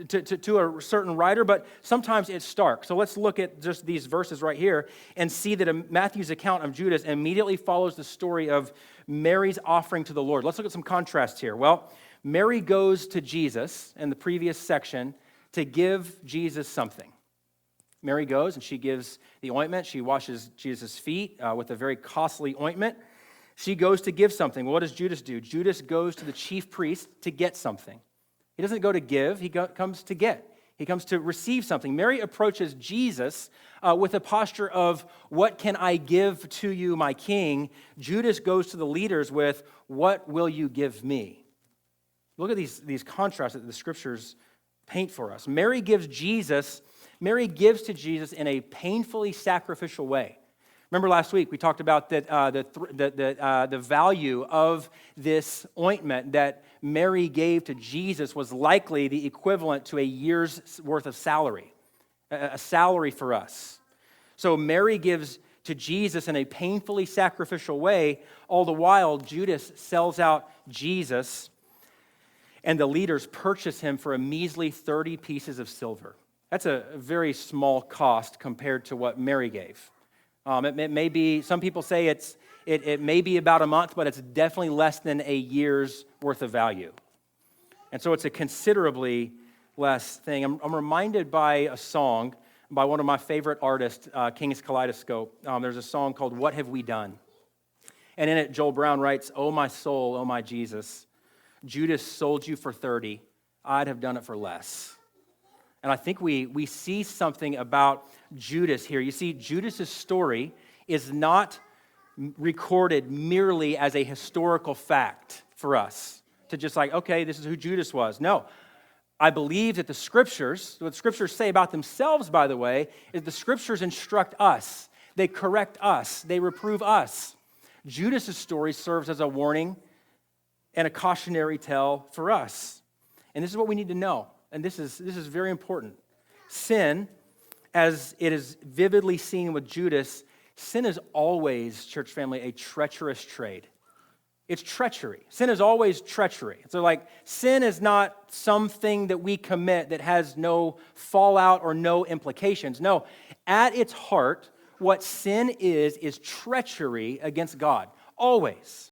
to a certain writer, but sometimes it's stark. So let's look at just these verses right here and see that Matthew's account of Judas immediately follows the story of Mary's offering to the Lord. Let's look at some contrasts here. Well, Mary goes to Jesus in the previous section to give Jesus something. Mary goes and she gives the ointment. She washes Jesus' feet with a very costly ointment. She goes to give something. Well, what does Judas do? Judas goes to the chief priest to get something. He doesn't go to give, he comes to get. He comes to receive something. Mary approaches Jesus with a posture of, what can I give to you, my king? Judas goes to the leaders with, what will you give me? Look at these contrasts that the scriptures paint for us. Mary gives to Jesus in a painfully sacrificial way. Remember last week we talked about that the value of this ointment that Mary gave to Jesus was likely the equivalent to a year's worth of salary, a salary for us. So Mary gives to Jesus in a painfully sacrificial way. All the while, Judas sells out Jesus, and the leaders purchase him for a measly 30 pieces of silver. That's a very small cost compared to what Mary gave. It may be, some people say it may be about a month, but it's definitely less than a year's worth of value. And so it's a considerably less thing. I'm reminded by a song by one of my favorite artists, King's Kaleidoscope. There's a song called What Have We Done? And in it, Joel Brown writes, "Oh my soul, oh my Jesus, Judas sold you for 30, I'd have done it for less." And I think we see something about Judas here. You see, Judas's story is not recorded merely as a historical fact for us to just like, okay, this is who Judas was. No, I believe that the scriptures, what the scriptures say about themselves, by the way, is the scriptures instruct us. They correct us. They reprove us. Judas's story serves as a warning and a cautionary tale for us. And this is what we need to know. And this is very important. Sin, as it is vividly seen with Judas, sin is always, church family, a treacherous trade. It's treachery. Sin is always treachery. So like, sin is not something that we commit that has no fallout or no implications. No, at its heart, what sin is treachery against God. Always.